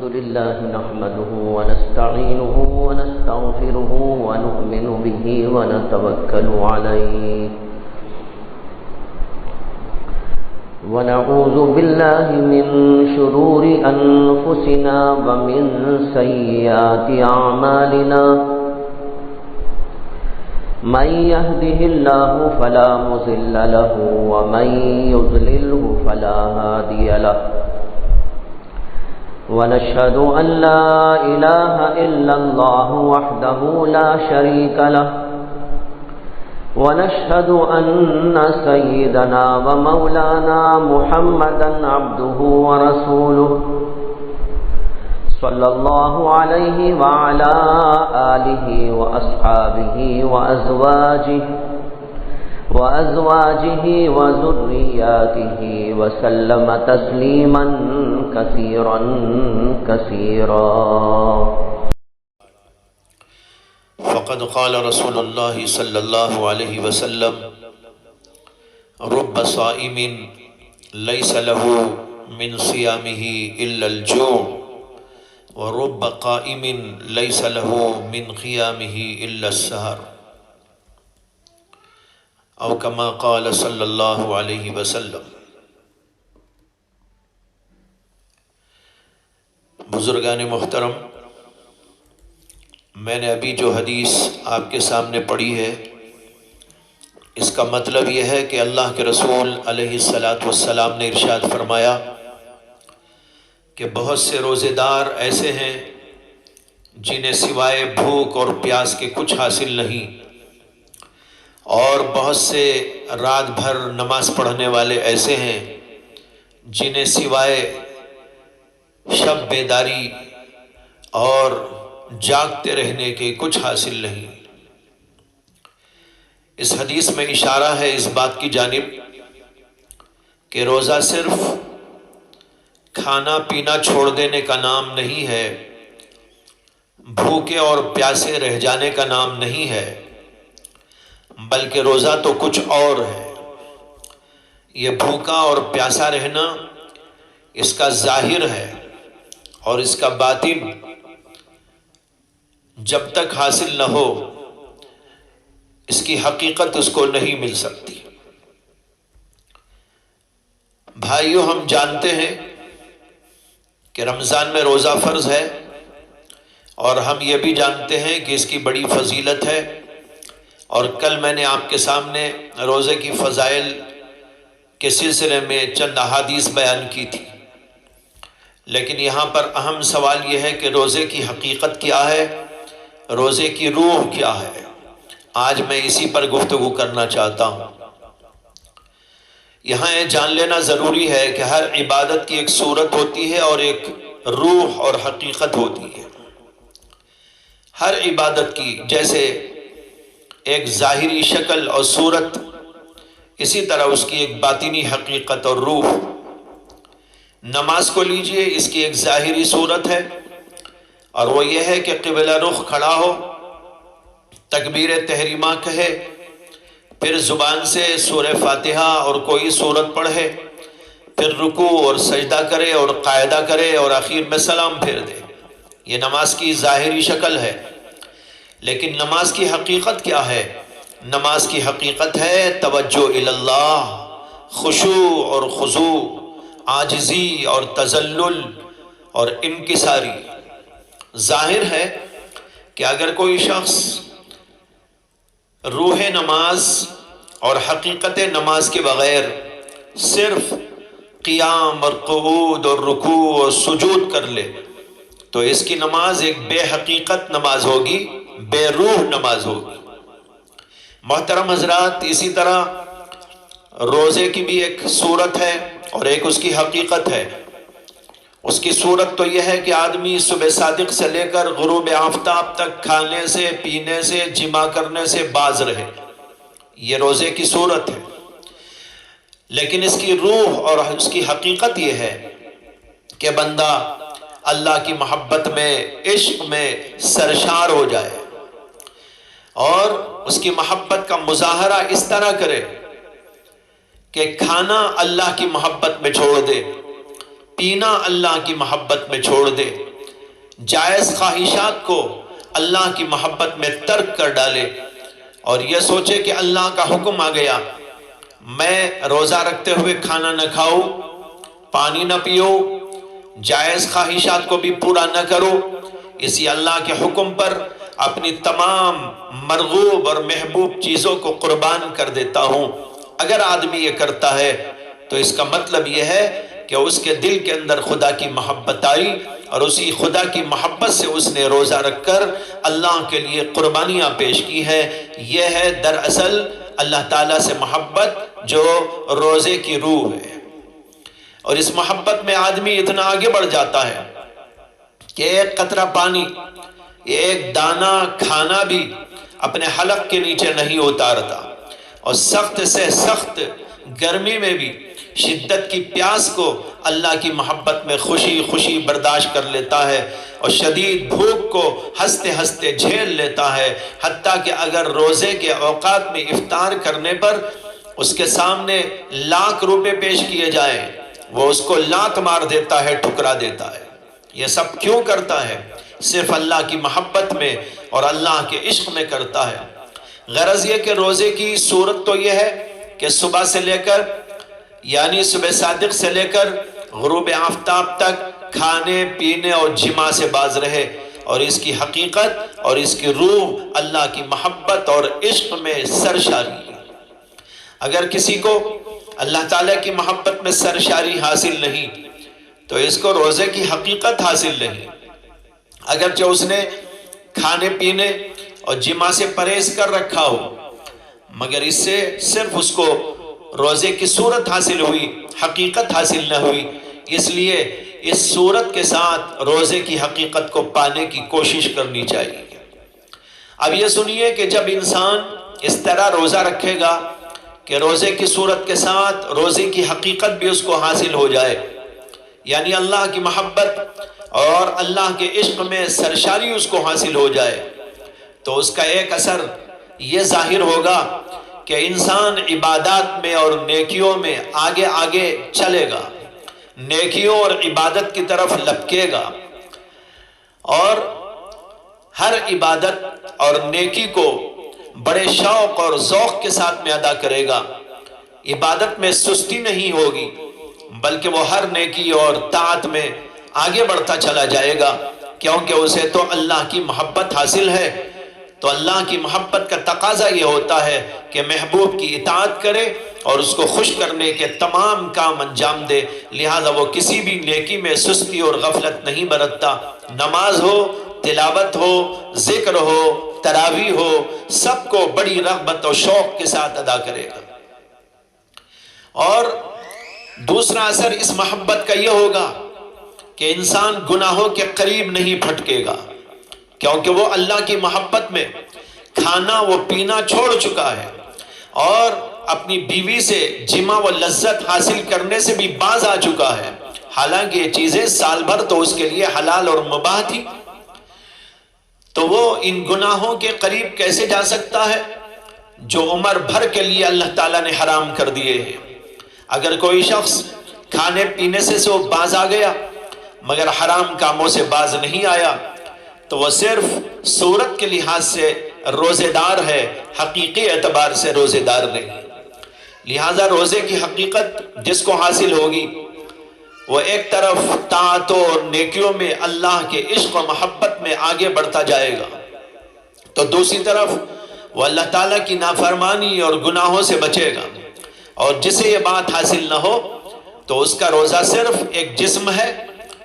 الحمد لله نحمده ونستعينه ونستغفره ونؤمن به ونتوكل عليه ونعوذ بالله من شرور أنفسنا ومن سيئات أعمالنا من يهده الله فلا مضل له ومن يضلله فلا هادي له ونشهد أن لا إله إلا الله وحده لا شريك له ونشهد أن سيدنا ومولانا محمدا عبده ورسوله صلى الله عليه وعلى آله وأصحابه وأزواجه وذرياته وسلم تسليما كثيرا كثيرا. فقد قال رسول الله صلى الله عليه وسلم: رب صائم ليس له من صيامه إلا الجوع ورب قائم ليس له من قيامه إلا السهر، او كما قال صلی اللہ علیہ وسلم. بزرگان محترم، میں نے ابھی جو حدیث آپ کے سامنے پڑھی ہے، اس کا مطلب یہ ہے کہ اللہ کے رسول علیہ السلام نے ارشاد فرمایا کہ بہت سے روزے دار ایسے ہیں جنہیں سوائے بھوک اور پیاس کے کچھ حاصل نہیں، اور بہت سے رات بھر نماز پڑھنے والے ایسے ہیں جنہیں سوائے شب بیداری اور جاگتے رہنے کے کچھ حاصل نہیں. اس حدیث میں اشارہ ہے اس بات کی جانب کہ روزہ صرف کھانا پینا چھوڑ دینے کا نام نہیں ہے، بھوکے اور پیاسے رہ جانے کا نام نہیں ہے، بلکہ روزہ تو کچھ اور ہے. یہ بھوکا اور پیاسا رہنا اس کا ظاہر ہے، اور اس کا باطن جب تک حاصل نہ ہو اس کی حقیقت اس کو نہیں مل سکتی. بھائیو، ہم جانتے ہیں کہ رمضان میں روزہ فرض ہے، اور ہم یہ بھی جانتے ہیں کہ اس کی بڑی فضیلت ہے، اور کل میں نے آپ کے سامنے روزے کی فضائل کے سلسلے میں چند احادیث بیان کی تھی. لیکن یہاں پر اہم سوال یہ ہے کہ روزے کی حقیقت کیا ہے، روزے کی روح کیا ہے. آج میں اسی پر گفتگو کرنا چاہتا ہوں. یہاں یہ جان لینا ضروری ہے کہ ہر عبادت کی ایک صورت ہوتی ہے اور ایک روح اور حقیقت ہوتی ہے. ہر عبادت کی جیسے ایک ظاہری شکل اور صورت، اسی طرح اس کی ایک باطنی حقیقت اور روح. نماز کو لیجئے، اس کی ایک ظاہری صورت ہے، اور وہ یہ ہے کہ قبلہ رخ کھڑا ہو، تکبیر تحریمہ کہے، پھر زبان سے سورہ فاتحہ اور کوئی سورت پڑھے، پھر رکوع اور سجدہ کرے اور قاعدہ کرے، اور آخر میں سلام پھیر دے. یہ نماز کی ظاہری شکل ہے. لیکن نماز کی حقیقت کیا ہے؟ نماز کی حقیقت ہے توجہ اللہ، خشوع اور خضوع، عاجزی اور تذلل اور انکساری. ظاہر ہے کہ اگر کوئی شخص روح نماز اور حقیقت نماز کے بغیر صرف قیام اور قعود اور رکوع اور سجود کر لے تو اس کی نماز ایک بے حقیقت نماز ہوگی، بے روح نماز ہوگی. محترم حضرات، اسی طرح روزے کی بھی ایک صورت ہے اور ایک اس کی حقیقت ہے. اس کی صورت تو یہ ہے کہ آدمی صبح صادق سے لے کر غروب آفتاب تک کھانے سے، پینے سے، جماع کرنے سے باز رہے. یہ روزے کی صورت ہے. لیکن اس کی روح اور اس کی حقیقت یہ ہے کہ بندہ اللہ کی محبت میں، عشق میں سرشار ہو جائے، اور اس کی محبت کا مظاہرہ اس طرح کرے کہ کھانا اللہ کی محبت میں چھوڑ دے، پینا اللہ کی محبت میں چھوڑ دے، جائز خواہشات کو اللہ کی محبت میں ترک کر ڈالے اور یہ سوچے کہ اللہ کا حکم آ گیا، میں روزہ رکھتے ہوئے کھانا نہ کھاؤ، پانی نہ پیو، جائز خواہشات کو بھی پورا نہ کرو، اسی اللہ کے حکم پر اپنی تمام مرغوب اور محبوب چیزوں کو قربان کر دیتا ہوں۔ اگر آدمی یہ کرتا ہے تو اس کا مطلب یہ ہے کہ اس کے دل کے اندر خدا کی محبت آئی اور اسی خدا کی محبت سے اس نے روزہ رکھ کر اللہ کے لیے قربانیاں پیش کی ہے۔ یہ ہے دراصل اللہ تعالیٰ سے محبت جو روزے کی روح ہے۔ اور اس محبت میں آدمی اتنا آگے بڑھ جاتا ہے کہ ایک قطرہ پانی، ایک دانہ کھانا بھی اپنے حلق کے نیچے نہیں اتارتا، اور سخت سے سخت گرمی میں بھی شدت کی پیاس کو اللہ کی محبت میں خوشی خوشی برداشت کر لیتا ہے، اور شدید بھوک کو ہنستے ہنستے جھیل لیتا ہے، حتیٰ کہ اگر روزے کے اوقات میں افطار کرنے پر اس کے سامنے لاکھ روپے پیش کیے جائیں وہ اس کو لات مار دیتا ہے، ٹھکرا دیتا ہے۔ یہ سب کیوں کرتا ہے؟ صرف اللہ کی محبت میں اور اللہ کے عشق میں کرتا ہے۔ غرض یہ کہ روزے کی صورت تو یہ ہے کہ صبح سے لے کر یعنی صبح صادق سے لے کر غروب آفتاب تک کھانے پینے اور جماع سے باز رہے، اور اس کی حقیقت اور اس کی روح اللہ کی محبت اور عشق میں سرشاری ہے۔ اگر کسی کو اللہ تعالیٰ کی محبت میں سرشاری حاصل نہیں تو اس کو روزے کی حقیقت حاصل نہیں۔ اگرچہ اس نے کھانے پینے اور جماع سے پرہیز کر رکھا ہو، مگر اس سے صرف اس کو روزے کی صورت حاصل ہوئی، حقیقت حاصل نہ ہوئی۔ اس لیے اس صورت کے ساتھ روزے کی حقیقت کو پانے کی کوشش کرنی چاہیے۔ اب یہ سنیے کہ جب انسان اس طرح روزہ رکھے گا کہ روزے کی صورت کے ساتھ روزے کی حقیقت بھی اس کو حاصل ہو جائے، یعنی اللہ کی محبت اور اللہ کے عشق میں سرشاری اس کو حاصل ہو جائے، تو اس کا ایک اثر یہ ظاہر ہوگا کہ انسان عبادات میں اور نیکیوں میں آگے آگے چلے گا، نیکیوں اور عبادت کی طرف لپکے گا، اور ہر عبادت اور نیکی کو بڑے شوق اور ذوق کے ساتھ میں ادا کرے گا۔ عبادت میں سستی نہیں ہوگی، بلکہ وہ ہر نیکی اور طاعت میں آگے بڑھتا چلا جائے گا، کیونکہ اسے تو اللہ کی محبت حاصل ہے۔ تو اللہ کی محبت کا تقاضا یہ ہوتا ہے کہ محبوب کی اطاعت کرے اور اس کو خوش کرنے کے تمام کام انجام دے، لہذا وہ کسی بھی نیکی میں سستی اور غفلت نہیں برتتا۔ نماز ہو، تلاوت ہو، ذکر ہو، تراویح ہو، سب کو بڑی رغبت اور شوق کے ساتھ ادا کرے گا۔ اور دوسرا اثر اس محبت کا یہ ہوگا کہ انسان گناہوں کے قریب نہیں پھٹکے گا، کیونکہ وہ اللہ کی محبت میں کھانا وہ پینا چھوڑ چکا ہے، اور اپنی بیوی سے جماع و لذت حاصل کرنے سے بھی باز آ چکا ہے، حالانکہ یہ چیزیں سال بھر تو اس کے لیے حلال اور مباح تھی۔ تو وہ ان گناہوں کے قریب کیسے جا سکتا ہے جو عمر بھر کے لیے اللہ تعالیٰ نے حرام کر دیے ہیں؟ اگر کوئی شخص کھانے پینے سے وہ باز آ گیا مگر حرام کاموں سے باز نہیں آیا تو وہ صرف صورت کے لحاظ سے روزے دار ہے، حقیقی اعتبار سے روزے دار نہیں۔ لہذا روزے کی حقیقت جس کو حاصل ہوگی وہ ایک طرف طاعتوں اور نیکیوں میں اللہ کے عشق و محبت میں آگے بڑھتا جائے گا، تو دوسری طرف وہ اللہ تعالیٰ کی نافرمانی اور گناہوں سے بچے گا۔ اور جسے یہ بات حاصل نہ ہو تو اس کا روزہ صرف ایک جسم ہے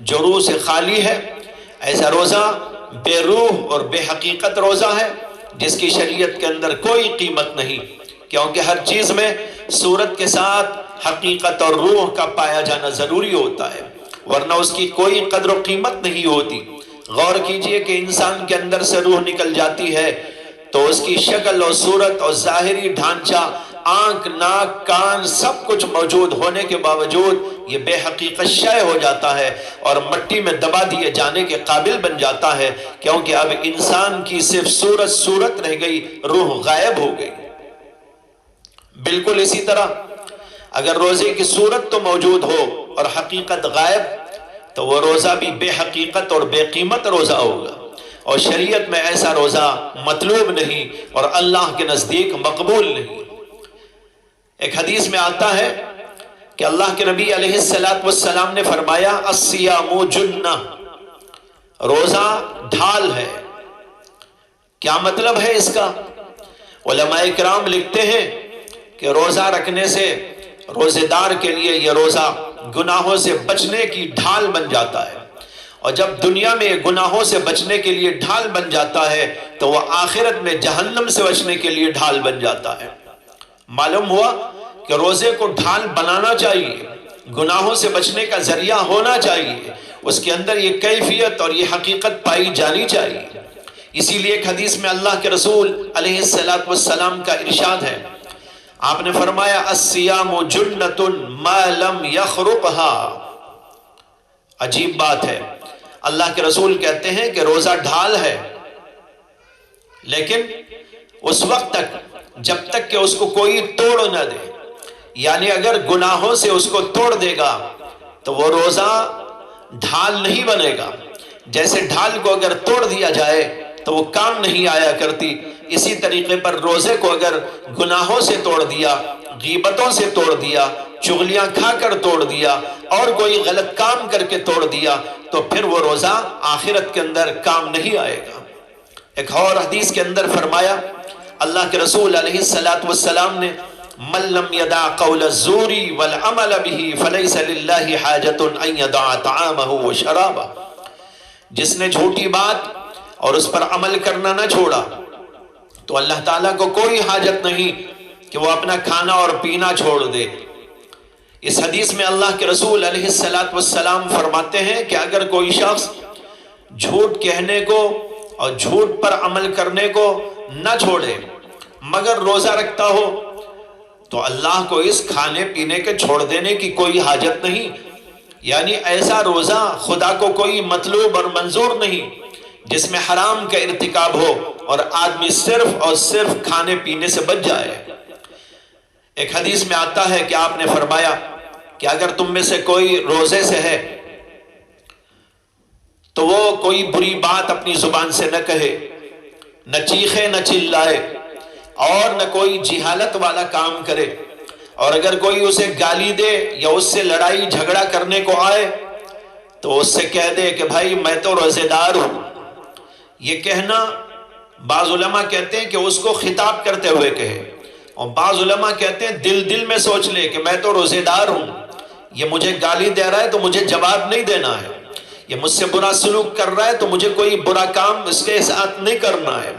جو روح سے خالی ہے۔ ایسا روزہ بے روح اور بے حقیقت روزہ ہے جس کی شریعت کے اندر کوئی قیمت نہیں، کیونکہ ہر چیز میں صورت کے ساتھ حقیقت اور روح کا پایا جانا ضروری ہوتا ہے، ورنہ اس کی کوئی قدر و قیمت نہیں ہوتی۔ غور کیجئے کہ انسان کے اندر سے روح نکل جاتی ہے تو اس کی شکل اور صورت اور ظاہری ڈھانچہ، آنکھ، ناک، کان، سب کچھ موجود ہونے کے باوجود یہ بے حقیقت شے ہو جاتا ہے اور مٹی میں دبا دیے جانے کے قابل بن جاتا ہے، کیونکہ اب انسان کی صرف صورت رہ گئی، روح غائب ہو گئی۔ بالکل اسی طرح اگر روزے کی صورت تو موجود ہو اور حقیقت غائب، تو وہ روزہ بھی بے حقیقت اور بے قیمت روزہ ہوگا، اور شریعت میں ایسا روزہ مطلوب نہیں اور اللہ کے نزدیک مقبول نہیں۔ ایک حدیث میں آتا ہے کہ اللہ کے نبی علیہ السلام نے فرمایا الصیام جنہ، روزہ ڈھال ہے۔ کیا مطلب ہے اس کا؟ علماء کرام لکھتے ہیں کہ روزہ رکھنے سے روزے دار کے لیے یہ روزہ گناہوں سے بچنے کی ڈھال بن جاتا ہے، اور جب دنیا میں گناہوں سے بچنے کے لیے ڈھال بن جاتا ہے تو وہ آخرت میں جہنم سے بچنے کے لیے ڈھال بن جاتا ہے۔ معلوم ہوا کہ روزے کو ڈھال بنانا چاہیے، گناہوں سے بچنے کا ذریعہ ہونا چاہیے، اس کے اندر یہ کیفیت اور یہ حقیقت پائی جانی چاہیے۔ اسی لیے ایک حدیث میں اللہ کے رسول علیہ السلام کا ارشاد ہے، آپ نے فرمایا الصیام جنۃ ما لم یخرقها۔ عجیب بات ہے، اللہ کے رسول کہتے ہیں کہ روزہ ڈھال ہے، لیکن اس وقت تک جب تک کہ اس کو کوئی توڑ نہ دے، یعنی اگر گناہوں سے اس کو توڑ دے گا تو وہ روزہ ڈھال نہیں بنے گا۔ جیسے ڈھال کو اگر توڑ دیا جائے تو وہ کام نہیں آیا کرتی، اسی طریقے پر روزے کو اگر گناہوں سے توڑ دیا، غیبتوں سے توڑ دیا، چغلیاں کھا کر توڑ دیا، اور کوئی غلط کام کر کے توڑ دیا تو پھر وہ روزہ آخرت کے اندر کام نہیں آئے گا۔ ایک اور حدیث کے اندر فرمایا اللہ کے رسول علیہ السلام نے من لم يدع قول الزور والعمل به فليس لله حاجة ان يدع طعامه وشرابه، جس نے جھوٹی بات اور اس پر عمل کرنا نہ چھوڑا تو اللہ تعالیٰ کو کوئی حاجت نہیں کہ وہ اپنا کھانا اور پینا چھوڑ دے۔ اس حدیث میں اللہ کے رسول علیہ السلام فرماتے ہیں کہ اگر کوئی شخص جھوٹ کہنے کو اور جھوٹ پر عمل کرنے کو نہ چھوڑے مگر روزہ رکھتا ہو تو اللہ کو اس کھانے پینے کے چھوڑ دینے کی کوئی حاجت نہیں، یعنی ایسا روزہ خدا کو کوئی مطلوب اور منظور نہیں جس میں حرام کا ارتکاب ہو اور آدمی صرف اور صرف کھانے پینے سے بچ جائے۔ ایک حدیث میں آتا ہے کہ آپ نے فرمایا کہ اگر تم میں سے کوئی روزے سے ہے تو وہ کوئی بری بات اپنی زبان سے نہ کہے، نہ چیخے نہ چلائے، اور نہ کوئی جہالت والا کام کرے، اور اگر کوئی اسے گالی دے یا اس سے لڑائی جھگڑا کرنے کو آئے تو اس سے کہہ دے کہ بھائی میں تو روزے دار ہوں۔ یہ کہنا بعض علماء کہتے ہیں کہ اس کو خطاب کرتے ہوئے کہے، اور بعض علماء کہتے ہیں دل میں سوچ لے کہ میں تو روزے دار ہوں، یہ مجھے گالی دے رہا ہے تو مجھے جواب نہیں دینا ہے، یہ مجھ سے برا سلوک کر رہا ہے تو مجھے کوئی برا کام اس کے ساتھ نہیں کرنا ہے،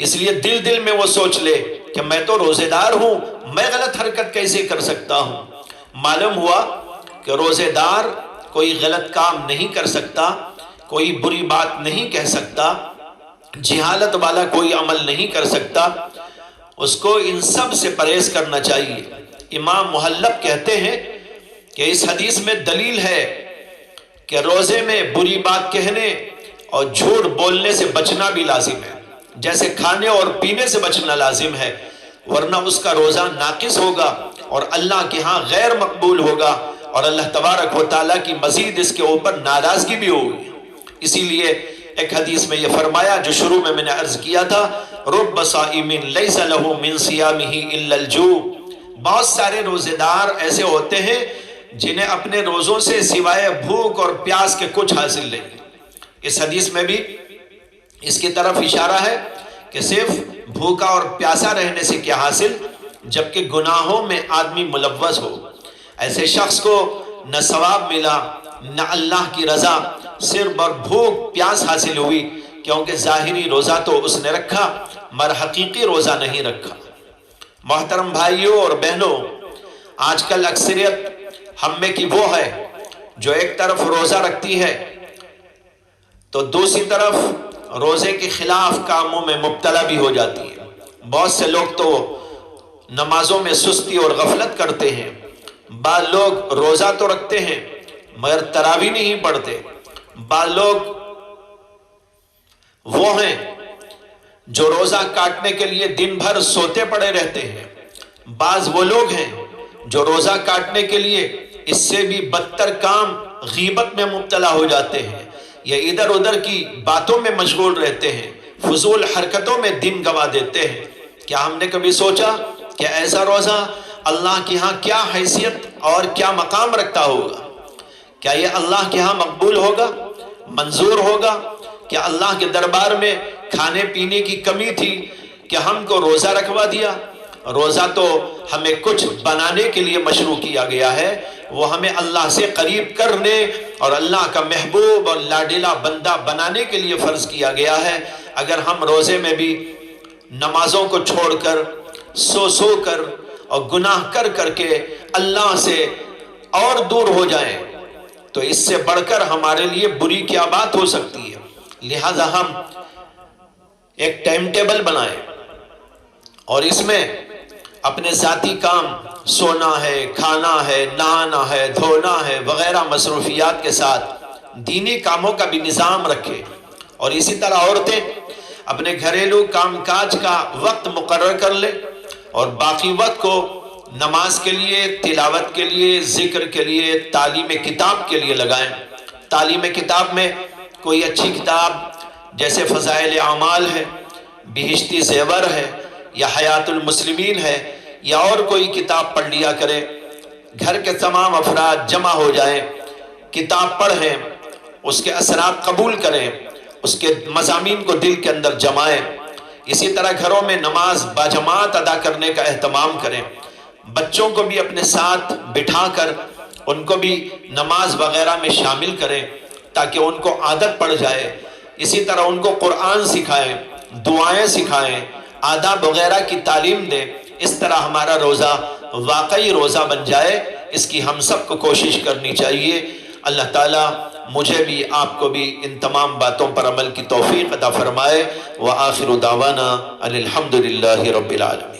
اس لیے دل میں وہ سوچ لے کہ میں تو روزے دار ہوں، میں غلط حرکت کیسے کر سکتا ہوں۔ معلوم ہوا کہ روزے دار کوئی غلط کام نہیں کر سکتا، کوئی بری بات نہیں کہہ سکتا، جہالت والا کوئی عمل نہیں کر سکتا، اس کو ان سب سے پرہیز کرنا چاہیے۔ امام محلب کہتے ہیں کہ اس حدیث میں دلیل ہے کہ روزے میں بری بات کہنے اور جھوٹ بولنے سے بچنا بھی لازم ہے، جیسے کھانے اور پینے سے بچنا لازم ہے، ورنہ اس کا روزہ ناقص ہوگا اور اللہ کے ہاں غیر مقبول ہوگا، اور اللہ تبارک و تعالیٰ کی مزید اس کے اوپر ناراضگی بھی ہوگی۔ اسی لیے ایک حدیث میں یہ فرمایا جو شروع میں نے عرض کیا تھا، رب صائم لیس له من صیامہ الا الجوع، بہت سارے روزے دار ایسے ہوتے ہیں جنہیں اپنے روزوں سے سوائے بھوک اور پیاس کے کچھ حاصل نہیں۔ اس حدیث میں بھی اس کی طرف اشارہ ہے کہ صرف بھوکا اور پیاسا رہنے سے کیا حاصل، جبکہ گناہوں میں آدمی ملوث ہو، ایسے شخص کو نہ ثواب ملا نہ اللہ کی رضا، صرف اور بھوک پیاس حاصل ہوئی، کیونکہ ظاہری روزہ تو اس نے رکھا مگر حقیقی روزہ نہیں رکھا۔ محترم بھائیوں اور بہنوں، آج کل اکثریت ہم میں کی وہ ہے جو ایک طرف روزہ رکھتی ہے تو دوسری طرف روزے کے خلاف کاموں میں مبتلا بھی ہو جاتی ہے۔ بہت سے لوگ تو نمازوں میں سستی اور غفلت کرتے ہیں، بعض لوگ روزہ تو رکھتے ہیں مگر تراویح نہیں پڑھتے، بعض لوگ وہ ہیں جو روزہ کاٹنے کے لیے دن بھر سوتے پڑے رہتے ہیں، بعض وہ لوگ ہیں جو روزہ کاٹنے کے لیے اس سے بھی بدتر کام غیبت میں مبتلا ہو جاتے ہیں یا ادھر ادھر کی باتوں میں مشغول رہتے ہیں، فضول حرکتوں میں دن گوا دیتے ہیں، کیا ہم نے کبھی سوچا کہ ایسا روزہ اللہ کے ہاں کیا حیثیت اور کیا مقام رکھتا ہوگا؟ کیا یہ اللہ کے ہاں مقبول ہوگا، منظور ہوگا؟ کیا اللہ کے دربار میں کھانے پینے کی کمی تھی کہ ہم کو روزہ رکھوا دیا؟ روزہ تو ہمیں کچھ بنانے کے لیے مشروع کیا گیا ہے، وہ ہمیں اللہ سے قریب کرنے اور اللہ کا محبوب اور لاڈلا بندہ بنانے کے لیے فرض کیا گیا ہے۔ اگر ہم روزے میں بھی نمازوں کو چھوڑ کر سو کر اور گناہ کر کر کے اللہ سے اور دور ہو جائیں تو اس سے بڑھ کر ہمارے لیے بری کیا بات ہو سکتی ہے۔ لہذا ہم ایک ٹائم ٹیبل بنائیں اور اس میں اپنے ذاتی کام، سونا ہے، کھانا ہے، نہانا ہے، دھونا ہے وغیرہ مصروفیات کے ساتھ دینی کاموں کا بھی نظام رکھے، اور اسی طرح عورتیں اپنے گھریلو کام کاج کا وقت مقرر کر لے اور باقی وقت کو نماز کے لیے، تلاوت کے لیے، ذکر کے لیے، تعلیم کتاب کے لیے لگائیں۔ تعلیم کتاب میں کوئی اچھی کتاب جیسے فضائل اعمال ہے، بہشتی زیور ہے، یا حیات المسلمین ہے، یا اور کوئی کتاب پڑھ لیا کریں۔ گھر کے تمام افراد جمع ہو جائیں، کتاب پڑھیں، اس کے اثرات قبول کریں، اس کے مضامین کو دل کے اندر جمائیں۔ اسی طرح گھروں میں نماز باجماعت ادا کرنے کا اہتمام کریں، بچوں کو بھی اپنے ساتھ بٹھا کر ان کو بھی نماز وغیرہ میں شامل کریں تاکہ ان کو عادت پڑ جائے۔ اسی طرح ان کو قرآن سکھائیں، دعائیں سکھائیں، آداب وغیرہ کی تعلیم دیں۔ اس طرح ہمارا روزہ واقعی روزہ بن جائے، اس کی ہم سب کو کوشش کرنی چاہیے۔ اللہ تعالیٰ مجھے بھی آپ کو بھی ان تمام باتوں پر عمل کی توفیق عطا فرمائے۔ وآخر دعوانا ان الحمد للہ رب العالمین۔